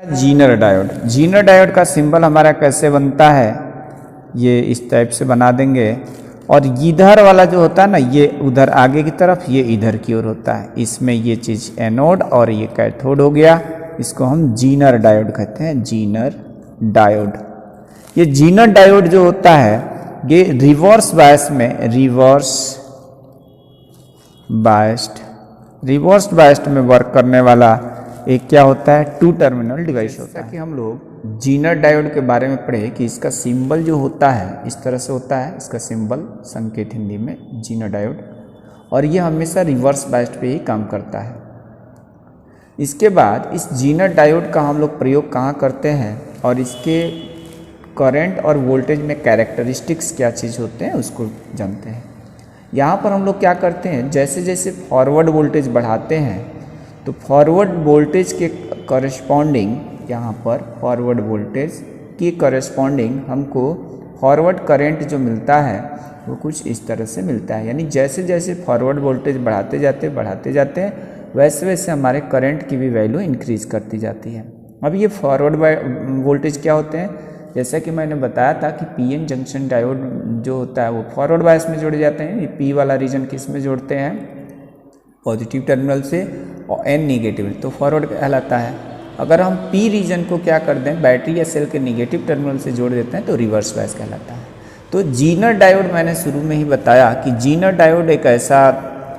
Zener diode का symbol हमारा कैसे बनता है, ये इस टाइप से बना देंगे। और इधर वाला जो होता है ना, ये उधर आगे की तरफ, ये इधर की ओर होता है। इसमें ये चीज़ एनोड और ये कैथोड हो गया। इसको हम जीनर डायोड कहते हैं, जीनर डायोड। ये जीनर डायोड जो होता है ये रिवर्स बायस्ड में वर्क करने वाला एक क्या होता है, 2 टर्मिनल डिवाइस होता है। कि हम लोग जीनर डायोड के बारे में पढ़े कि इसका सिंबल जो होता है इस तरह से होता है, इसका सिंबल संकेत हिंदी में जीनर डायोड, और ये हमेशा रिवर्स बायस्ड पे ही काम करता है। इसके बाद इस जीनर डायोड का हम लोग प्रयोग कहाँ करते हैं और इसके करंट और वोल्टेज में कैरेक्टरिस्टिक्स क्या चीज़ होते हैं उसको जानते हैं। यहाँ पर हम लोग क्या करते हैं, जैसे जैसे फॉरवर्ड वोल्टेज बढ़ाते हैं तो फॉरवर्ड वोल्टेज के करस्पॉन्डिंग, यहाँ पर फॉरवर्ड वोल्टेज की करस्पॉन्डिंग हमको फॉरवर्ड करंट जो मिलता है वो कुछ इस तरह से मिलता है। यानी जैसे जैसे फॉरवर्ड वोल्टेज बढ़ाते जाते हैं वैसे वैसे हमारे करंट की भी वैल्यू इंक्रीज करती जाती है। अब ये फॉरवर्ड वोल्टेज क्या होते हैं, जैसा कि मैंने बताया था कि पीएन जंक्शन डायोड जो होता है वो फॉरवर्ड बायस में जोड़े जाते हैं। ये पी वाला रीजन किस में जोड़ते हैं, पॉजिटिव टर्मिनल से, और एन निगेटिव तो फॉरवर्ड कहलाता है। अगर हम पी रीजन को क्या कर दें, बैटरी या सेल के निगेटिव टर्मिनल से जोड़ देते हैं तो रिवर्स बायस कहलाता है। तो जीनर डायोड मैंने शुरू में ही बताया कि जीनर डायोड एक ऐसा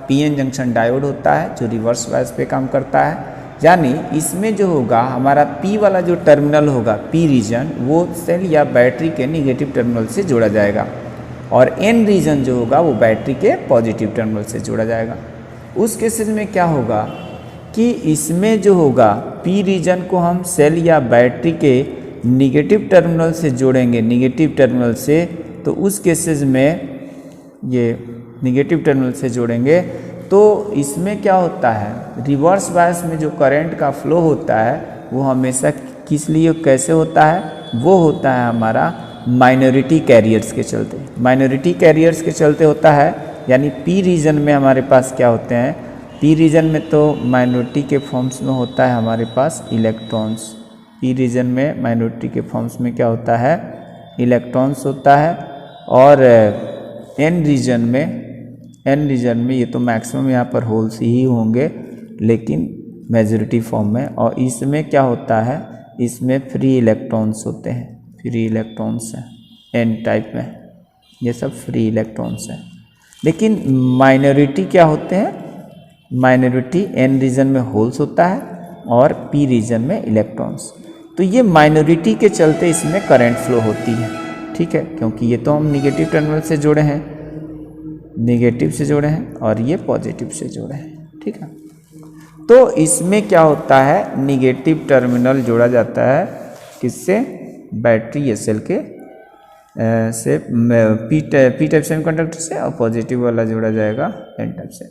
पीएन जंक्शन डायोड होता है जो रिवर्स बायस पे काम करता है। यानी इसमें जो होगा हमारा पी वाला जो टर्मिनल होगा, पी रीजन, वो सेल या बैटरी के निगेटिव टर्मिनल से जोड़ा जाएगा, और एन रीजन जो होगा वो बैटरी के पॉजिटिव टर्मिनल से जोड़ा जाएगा। उस केसेस में क्या होगा कि इसमें जो होगा पी रीजन को हम सेल या बैटरी के निगेटिव टर्मिनल से जोड़ेंगे, निगेटिव टर्मिनल से, तो उस केसेस में ये निगेटिव टर्मिनल से जोड़ेंगे तो इसमें क्या होता है, रिवर्स बायस में जो करंट का फ्लो होता है वो हमेशा किस लिए कैसे होता है, वो होता है हमारा माइनॉरिटी कैरियर्स के चलते, माइनॉरिटी कैरियर्स के चलते होता है। यानी पी रीजन में हमारे पास क्या होते हैं, पी रीजन में तो माइनॉरिटी के फॉर्म्स में होता है हमारे पास इलेक्ट्रॉन्स। पी रीजन में माइनॉरिटी के फॉर्म्स में क्या होता है, इलेक्ट्रॉन्स होता है। और एन रीजन में ये तो मैक्सिमम यहाँ पर होल्स ही होंगे लेकिन मेजॉरिटी फॉर्म में, और इसमें क्या होता है, इसमें फ्री इलेक्ट्रॉन्स होते हैं, फ्री इलेक्ट्रॉन्स हैं एन टाइप में, ये सब फ्री इलेक्ट्रॉन्स हैं। लेकिन माइनॉरिटी क्या होते हैं, माइनॉरिटी एन रीजन में होल्स होता है और पी रीजन में इलेक्ट्रॉन्स। तो ये माइनॉरिटी के चलते इसमें करंट फ्लो होती है, ठीक है, क्योंकि ये तो हम निगेटिव टर्मिनल से जोड़े हैं, निगेटिव से जोड़े हैं और ये पॉजिटिव से जोड़े हैं, ठीक है। तो इसमें क्या होता है, निगेटिव टर्मिनल जोड़ा जाता है किससे, बैटरी या सेल के से पी टाइप सेमीकंडक्टर से, और पॉजिटिव वाला जोड़ा जाएगा एन टाइप से।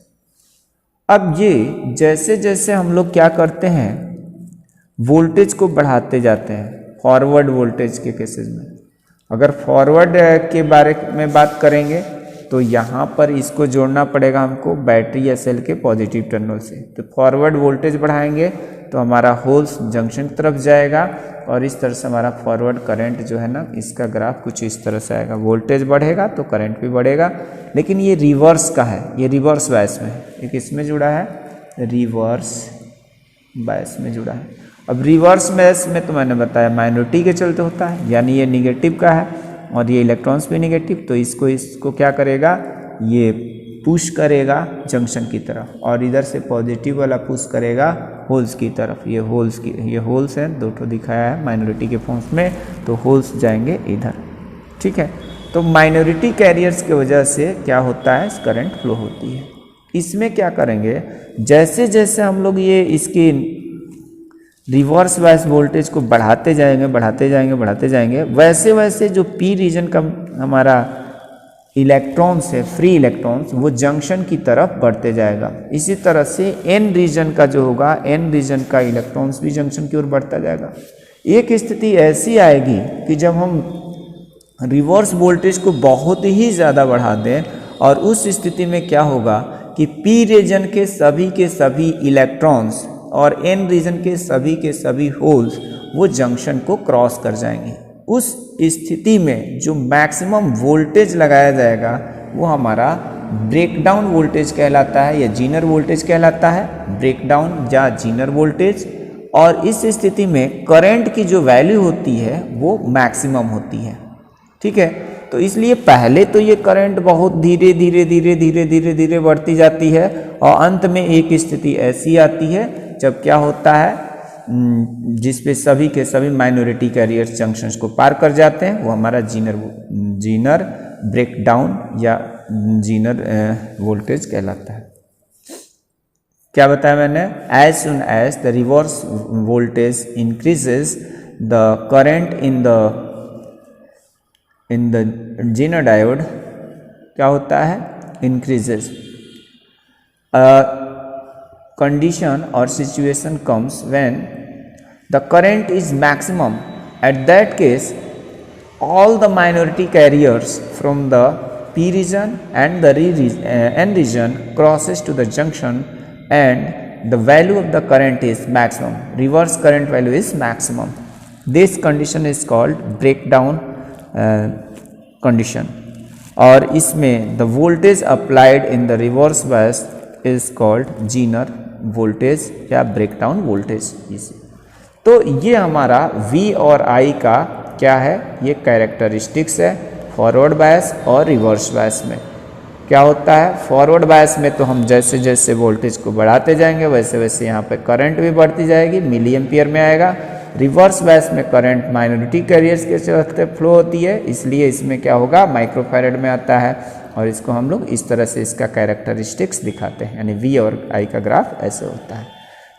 अब ये जैसे जैसे हम लोग क्या करते हैं, वोल्टेज को बढ़ाते जाते हैं, फॉरवर्ड वोल्टेज के केसेस में, अगर फॉरवर्ड के बारे में बात करेंगे तो यहाँ पर इसको जोड़ना पड़ेगा हमको बैटरी या सेल के पॉजिटिव टर्मिनल से। तो फॉरवर्ड वोल्टेज बढ़ाएंगे तो हमारा होल्स जंक्शन की तरफ जाएगा, और इस तरह से हमारा फॉरवर्ड करंट जो है ना, इसका ग्राफ कुछ इस तरह से आएगा। वोल्टेज बढ़ेगा तो करंट भी बढ़ेगा, लेकिन ये रिवर्स का है, ये रिवर्स बायस में है। एक इसमें जुड़ा है, रिवर्स बायस में जुड़ा है। अब रिवर्स बायस में तो मैंने बताया माइनॉरिटी के चलते होता है, यानी ये निगेटिव का है और ये इलेक्ट्रॉन्स भी निगेटिव, तो इसको क्या करेगा, ये पुश करेगा जंक्शन की तरफ, और इधर से पॉजिटिव वाला पुश करेगा होल्स की तरफ। ये होल्स हैं, दो ठो दिखाया है माइनॉरिटी के फॉर्म्स में, तो होल्स जाएंगे इधर, ठीक है। तो माइनॉरिटी कैरियर्स की वजह से क्या होता है, करंट फ्लो होती है। इसमें क्या करेंगे, जैसे जैसे हम लोग ये इसकी रिवर्स बायस वोल्टेज को बढ़ाते जाएंगे, वैसे वैसे जो पी रीजन का हमारा इलेक्ट्रॉन्स है, फ्री इलेक्ट्रॉन्स, वो जंक्शन की तरफ बढ़ते जाएगा। इसी तरह से एन रीजन का जो होगा, एन रीजन का इलेक्ट्रॉन्स भी जंक्शन की ओर बढ़ता जाएगा। एक स्थिति ऐसी आएगी कि जब हम रिवर्स वोल्टेज को बहुत ही ज़्यादा बढ़ा दें, और उस स्थिति में क्या होगा कि पी रीजन के सभी इलेक्ट्रॉन्स और एन रीजन के सभी होल्स वो जंक्शन को क्रॉस कर जाएंगे। उस स्थिति में जो मैक्सिमम वोल्टेज लगाया जाएगा वो हमारा ब्रेकडाउन वोल्टेज कहलाता है या जीनर वोल्टेज कहलाता है, ब्रेकडाउन या जीनर वोल्टेज। और इस स्थिति में करंट की जो वैल्यू होती है वो मैक्सिमम होती है। ठीक है, तो इसलिए पहले तो ये करंट बहुत धीरे धीरे बढ़ती जाती है और अंत में एक स्थिति ऐसी आती है जब क्या होता है, जिसपे सभी के सभी माइनॉरिटी कैरियर्स जंक्शंस को पार कर जाते हैं, वो हमारा जीनर ब्रेकडाउन या जीनर वोल्टेज कहलाता है। क्या बताया मैंने, as soon as the reverse voltage increases the current in the Zener diode क्या होता है, increases. Condition or situation comes when the current is maximum. At that case, all the minority carriers from the P region and the N region crosses to the junction and the value of the current is maximum. Reverse current value is maximum. This condition is called breakdown condition. और इसमें the voltage applied in the reverse bias is called Zener voltage या breakdown voltage. तो ये हमारा V और I का क्या है, ये कैरेक्टरिस्टिक्स है फॉरवर्ड बायस और रिवर्स बायस में। क्या होता है, फॉरवर्ड बायस में तो हम जैसे जैसे वोल्टेज को बढ़ाते जाएंगे वैसे वैसे यहाँ पे करंट भी बढ़ती जाएगी, मिली एम्पियर में आएगा। रिवर्स बायस में करंट माइनॉरिटी कैरियर्स के चलते फ्लो होती है, इसलिए इसमें क्या होगा, माइक्रोफैरड में आता है। और इसको हम लोग इस तरह से इसका कैरेक्टरिस्टिक्स दिखाते हैं, यानी V और I का ग्राफ ऐसे होता है।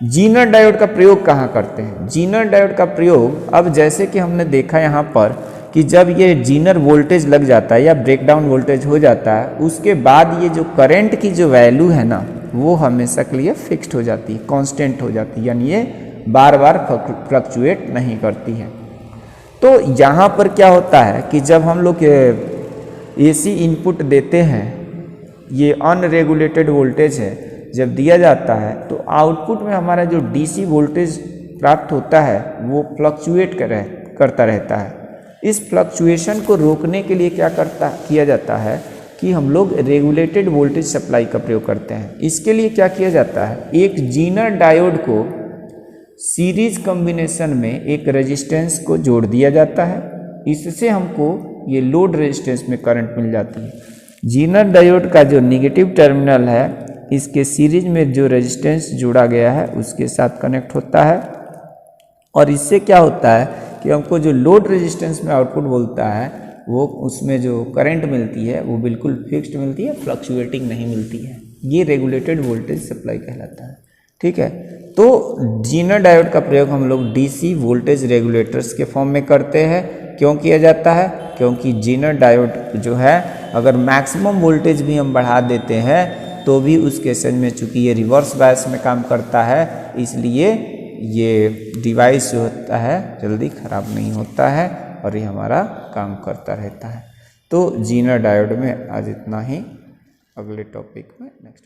जीनर डायोड का प्रयोग कहाँ करते हैं, जीनर डायोड का प्रयोग अब जैसे कि हमने देखा यहाँ पर कि जब ये जीनर वोल्टेज लग जाता है या ब्रेकडाउन वोल्टेज हो जाता है, उसके बाद ये जो करंट की जो वैल्यू है ना वो हमेशा के लिए फिक्स्ड हो जाती है, कांस्टेंट हो जाती है, यानी ये बार बार फ्लक्चुएट नहीं करती है। तो यहाँ पर क्या होता है कि जब हम लोग AC इनपुट देते हैं, ये अनरेगुलेटेड वोल्टेज है, जब दिया जाता है तो आउटपुट में हमारा जो DC वोल्टेज प्राप्त होता है वो फ्लक्चुएट करता रहता है। इस फ्लक्चुएशन को रोकने के लिए क्या किया जाता है कि हम लोग रेगुलेटेड वोल्टेज सप्लाई का प्रयोग करते हैं। इसके लिए क्या किया जाता है, एक जीनर डायोड को सीरीज कॉम्बिनेशन में एक रेजिस्टेंस को जोड़ दिया जाता है, इससे हमको ये लोड रेजिस्टेंस में करंट मिल जाती है। जीनर डायोड का जो निगेटिव टर्मिनल है इसके सीरीज में जो रेजिस्टेंस जोड़ा गया है उसके साथ कनेक्ट होता है, और इससे क्या होता है कि हमको जो लोड रेजिस्टेंस में आउटपुट बोलता है वो उसमें जो करंट मिलती है वो बिल्कुल फिक्स्ड मिलती है, फ्लक्चुएटिंग नहीं मिलती है। ये रेगुलेटेड वोल्टेज सप्लाई कहलाता है। ठीक है, तो जीनर डायोड का प्रयोग हम लोग DC वोल्टेज रेगुलेटर्स के फॉर्म में करते हैं। क्यों किया जाता है, क्योंकि जीनर डायोड जो है अगर मैक्सिमम वोल्टेज भी हम बढ़ा देते हैं तो भी उस केस में चूंकि ये रिवर्स बायस में काम करता है, इसलिए ये डिवाइस जो होता है जल्दी ख़राब नहीं होता है और ये हमारा काम करता रहता है। तो जीनर डायोड में आज इतना ही, अगले टॉपिक में नेक्स्ट